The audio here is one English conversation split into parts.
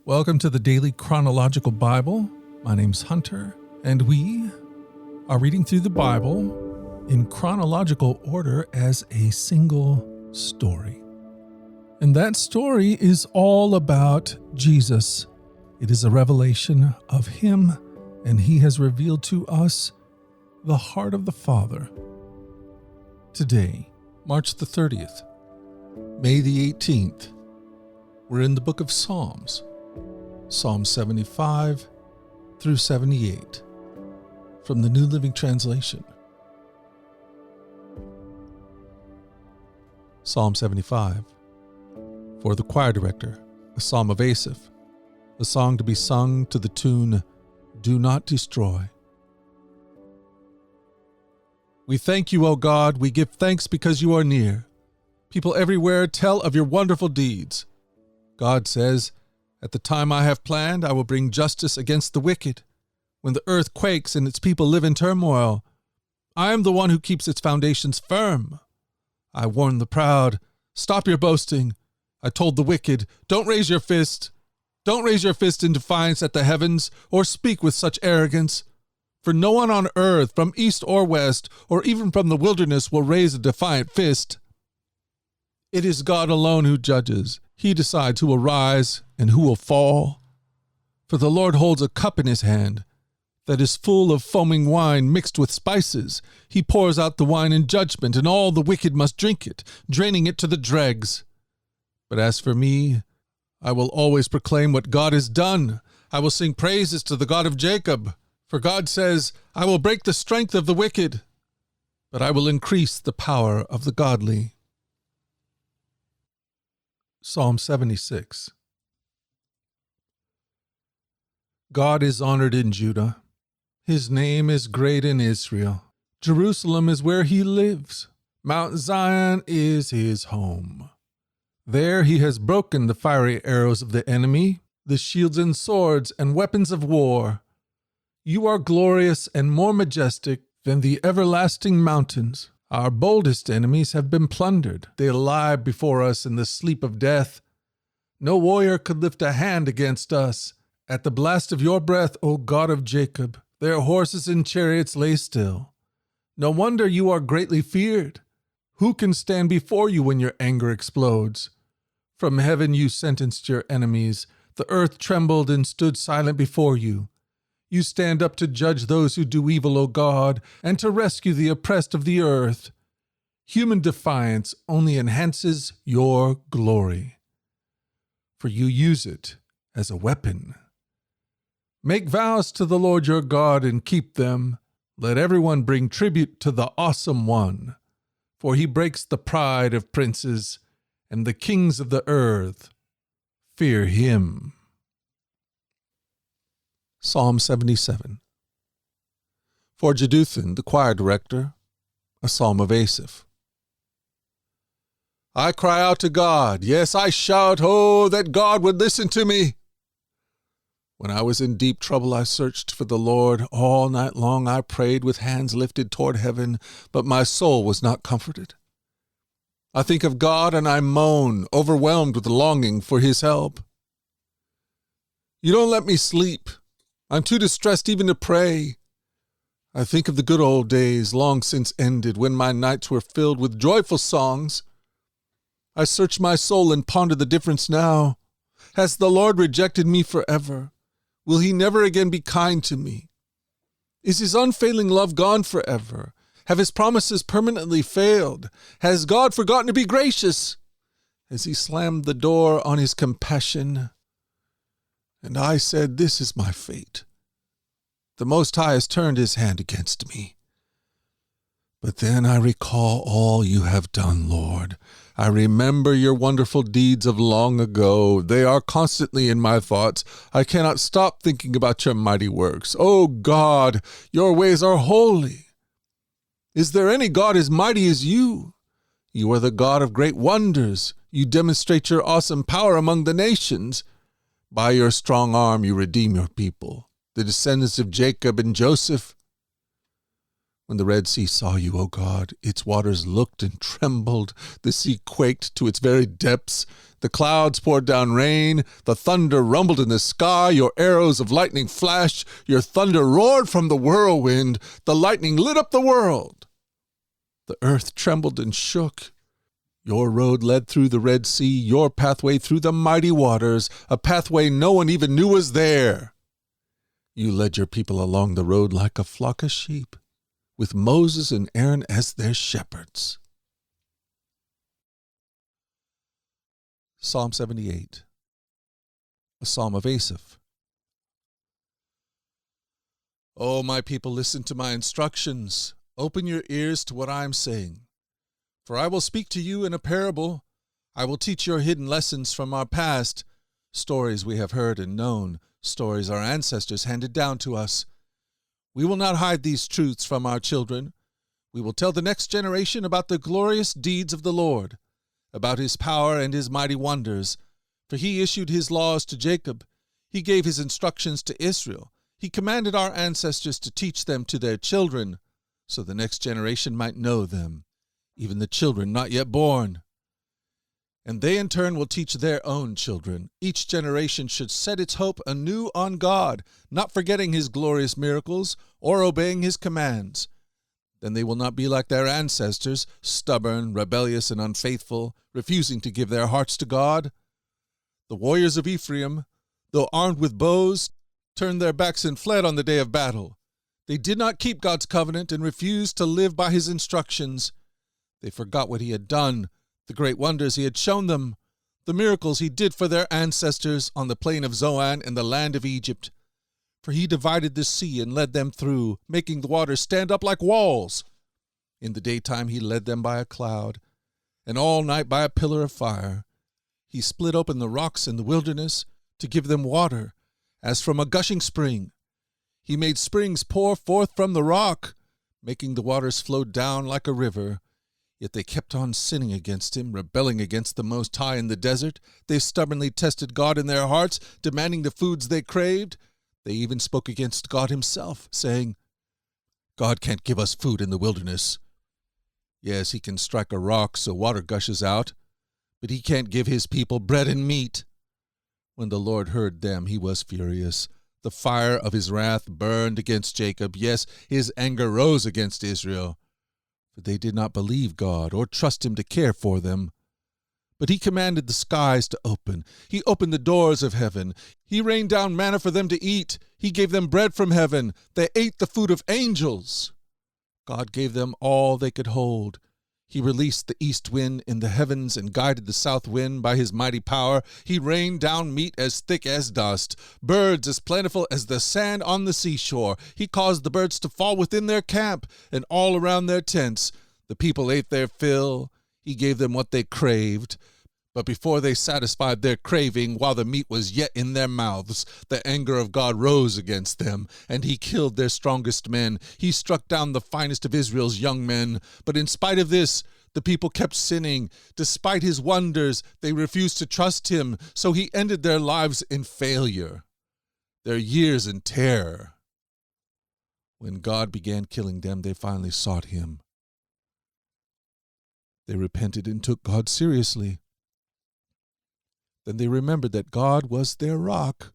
Welcome to the Daily Chronological Bible. My name's Hunter, and we are reading through the Bible in chronological order as a single story. And that story is all about Jesus. It is a revelation of Him, and He has revealed to us the heart of the Father. Today, March the 30th, May the 18th, we're in the book of Psalms. Psalm 75 through 78 from the New Living Translation. Psalm 75. For the choir director, a psalm of Asaph, a song to be sung to the tune, Do Not Destroy. We thank you, O God. We give thanks because you are near. People everywhere tell of your wonderful deeds. God says, at the time I have planned, I will bring justice against the wicked. When the earth quakes and its people live in turmoil, I am the one who keeps its foundations firm. I warned the proud, stop your boasting. I told the wicked, don't raise your fist. Don't raise your fist in defiance at the heavens or speak with such arrogance. For no one on earth, from east or west, or even from the wilderness, will raise a defiant fist. It is God alone who judges. He decides who will rise and who will fall. For the Lord holds a cup in his hand that is full of foaming wine mixed with spices. He pours out the wine in judgment, and all the wicked must drink it, draining it to the dregs. But as for me, I will always proclaim what God has done. I will sing praises to the God of Jacob. For God says, I will break the strength of the wicked, but I will increase the power of the godly. Psalm 76. God is honored in Judah. His name is great in Israel. Jerusalem is where he lives. Mount Zion is his home. There he has broken the fiery arrows of the enemy, the shields and swords and weapons of war. You are glorious and more majestic than the everlasting mountains. Our boldest enemies have been plundered. They lie before us in the sleep of death. No warrior could lift a hand against us. At the blast of your breath, O God of Jacob, their horses and chariots lay still. No wonder you are greatly feared. Who can stand before you when your anger explodes? From heaven you sentenced your enemies. The earth trembled and stood silent before you. You stand up to judge those who do evil, O God, and to rescue the oppressed of the earth. Human defiance only enhances your glory, for you use it as a weapon. Make vows to the Lord your God and keep them. Let everyone bring tribute to the Awesome One, for he breaks the pride of princes, and the kings of the earth fear him. Psalm 77. For Jeduthun, the choir director, a psalm of Asaph. I cry out to God, yes, I shout, oh, that God would listen to me. When I was in deep trouble, I searched for the Lord. All night long I prayed with hands lifted toward heaven, but my soul was not comforted. I think of God and I moan, overwhelmed with longing for his help. You don't let me sleep. I'm too distressed even to pray. I think of the good old days long since ended when my nights were filled with joyful songs. I search my soul and ponder the difference now. Has the Lord rejected me forever? Will he never again be kind to me? Is his unfailing love gone forever? Have his promises permanently failed? Has God forgotten to be gracious? Has he slammed the door on his compassion? And I said, this is my fate. The Most High has turned his hand against me. But then I recall all you have done, Lord. I remember your wonderful deeds of long ago. They are constantly in my thoughts. I cannot stop thinking about your mighty works. O God, your ways are holy. Is there any God as mighty as you? You are the God of great wonders. You demonstrate your awesome power among the nations. By your strong arm you redeem your people, the descendants of Jacob and Joseph. When the Red Sea saw you, O God, its waters looked and trembled. The sea quaked to its very depths. The clouds poured down rain. The thunder rumbled in the sky. Your arrows of lightning flashed. Your thunder roared from the whirlwind. The lightning lit up the world. The earth trembled and shook. Your road led through the Red Sea, your pathway through the mighty waters, a pathway no one even knew was there. You led your people along the road like a flock of sheep, with Moses and Aaron as their shepherds. Psalm 78, a psalm of Asaph. O my people, listen to my instructions. Open your ears to what I am saying. For I will speak to you in a parable. I will teach your hidden lessons from our past, stories we have heard and known, stories our ancestors handed down to us. We will not hide these truths from our children. We will tell the next generation about the glorious deeds of the Lord, about his power and his mighty wonders. For he issued his laws to Jacob. He gave his instructions to Israel. He commanded our ancestors to teach them to their children, so the next generation might know them, even the children not yet born. And they in turn will teach their own children. Each generation should set its hope anew on God, not forgetting his glorious miracles or obeying his commands. Then they will not be like their ancestors, stubborn, rebellious, and unfaithful, refusing to give their hearts to God. The warriors of Ephraim, though armed with bows, turned their backs and fled on the day of battle. They did not keep God's covenant and refused to live by his instructions. They forgot what he had done, the great wonders he had shown them, the miracles he did for their ancestors on the plain of Zoan and the land of Egypt. For he divided the sea and led them through, making the waters stand up like walls. In the daytime he led them by a cloud, and all night by a pillar of fire. He split open the rocks in the wilderness to give them water, as from a gushing spring. He made springs pour forth from the rock, making the waters flow down like a river. Yet they kept on sinning against him, rebelling against the Most High in the desert. They stubbornly tested God in their hearts, demanding the foods they craved. They even spoke against God himself, saying, God can't give us food in the wilderness. Yes, he can strike a rock so water gushes out, but he can't give his people bread and meat. When the Lord heard them, he was furious. The fire of his wrath burned against Jacob. Yes, his anger rose against Israel. For they did not believe God or trust him to care for them. But he commanded the skies to open. He opened the doors of heaven. He rained down manna for them to eat. He gave them bread from heaven. They ate the food of angels. God gave them all they could hold. He released the east wind in the heavens and guided the south wind by his mighty power. He rained down meat as thick as dust, birds as plentiful as the sand on the seashore. He caused the birds to fall within their camp and all around their tents. The people ate their fill. He gave them what they craved. But before they satisfied their craving, while the meat was yet in their mouths, the anger of God rose against them, and he killed their strongest men. He struck down the finest of Israel's young men. But in spite of this, the people kept sinning. Despite his wonders, they refused to trust him, so he ended their lives in failure, their years in terror. When God began killing them, they finally sought him. They repented and took God seriously. Then they remembered that God was their rock,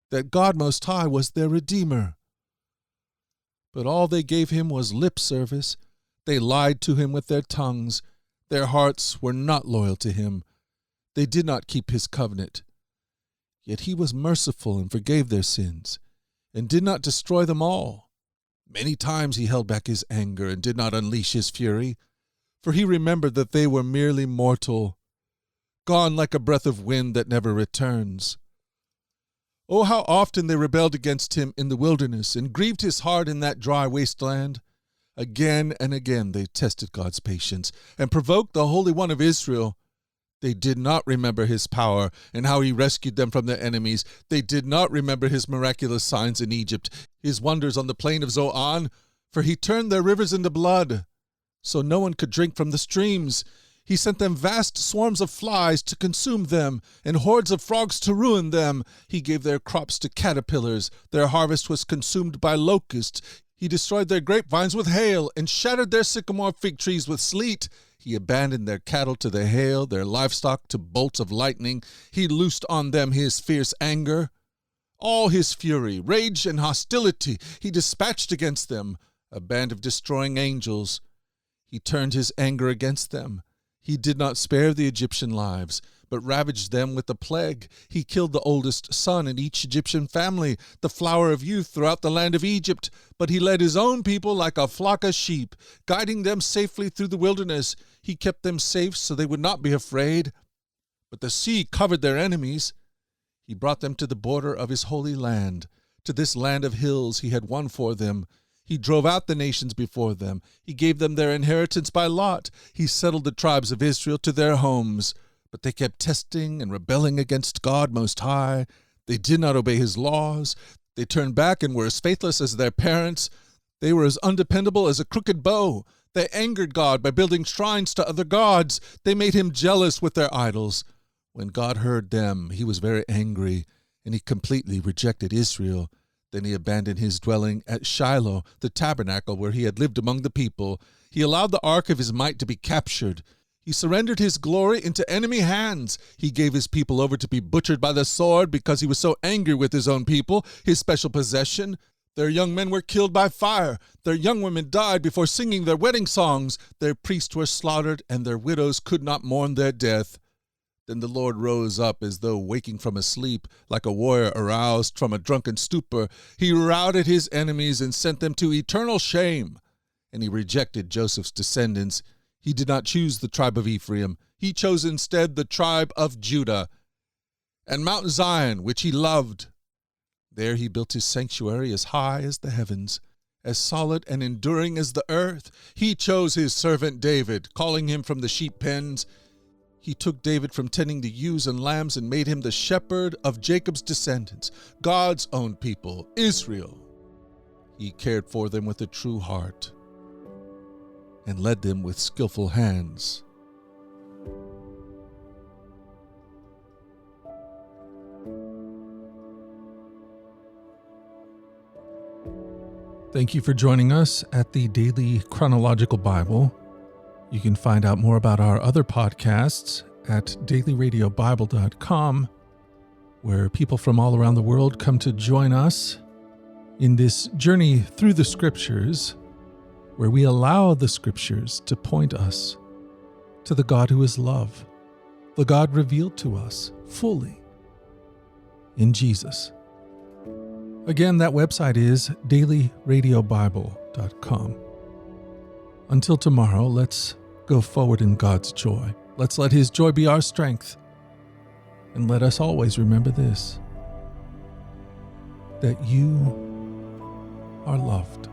that God Most High was their Redeemer. But all they gave him was lip service. They lied to him with their tongues. Their hearts were not loyal to him. They did not keep his covenant. Yet he was merciful and forgave their sins, and did not destroy them all. Many times he held back his anger and did not unleash his fury, for he remembered that they were merely mortal, gone like a breath of wind that never returns. Oh, how often they rebelled against him in the wilderness and grieved his heart in that dry wasteland. Again and again they tested God's patience and provoked the Holy One of Israel. They did not remember his power and how he rescued them from their enemies. They did not remember his miraculous signs in Egypt, his wonders on the plain of Zoan, for he turned their rivers into blood, so no one could drink from the streams. He sent them vast swarms of flies to consume them, and hordes of frogs to ruin them. He gave their crops to caterpillars. Their harvest was consumed by locusts. He destroyed their grapevines with hail and shattered their sycamore fig trees with sleet. He abandoned their cattle to the hail, their livestock to bolts of lightning. He loosed on them his fierce anger. All his fury, rage, and hostility he dispatched against them, a band of destroying angels. He turned his anger against them. He did not spare the Egyptian lives, but ravaged them with the plague. He killed the oldest son in each Egyptian family, the flower of youth throughout the land of Egypt. But he led his own people like a flock of sheep, guiding them safely through the wilderness. He kept them safe so they would not be afraid. But the sea covered their enemies. He brought them to the border of his holy land, to this land of hills he had won for them. He drove out the nations before them. He gave them their inheritance by lot. He settled the tribes of Israel to their homes. But they kept testing and rebelling against God Most High. They did not obey his laws. They turned back and were as faithless as their parents. They were as undependable as a crooked bow. They angered God by building shrines to other gods. They made him jealous with their idols. When God heard them, he was very angry, and he completely rejected Israel. Then he abandoned his dwelling at Shiloh, the tabernacle where he had lived among the people. He allowed the ark of his might to be captured. He surrendered his glory into enemy hands. He gave his people over to be butchered by the sword because he was so angry with his own people, his special possession. Their young men were killed by fire. Their young women died before singing their wedding songs. Their priests were slaughtered, and their widows could not mourn their death. Then the Lord rose up as though waking from a sleep, like a warrior aroused from a drunken stupor. He routed his enemies and sent them to eternal shame. And he rejected Joseph's descendants. He did not choose the tribe of Ephraim. He chose instead the tribe of Judah and Mount Zion, which he loved. There he built his sanctuary as high as the heavens, as solid and enduring as the earth. He chose his servant David, calling him from the sheep pens. He took David from tending the ewes and lambs and made him the shepherd of Jacob's descendants, God's own people, Israel. He cared for them with a true heart and led them with skillful hands. Thank you for joining us at the Daily Chronological Bible. You can find out more about our other podcasts at dailyradiobible.com, where people from all around the world come to join us in this journey through the Scriptures, where we allow the Scriptures to point us to the God who is love, the God revealed to us fully in Jesus. Again, that website is dailyradiobible.com. Until tomorrow, let's go forward in God's joy. Let's let his joy be our strength. And let us always remember this, that you are loved.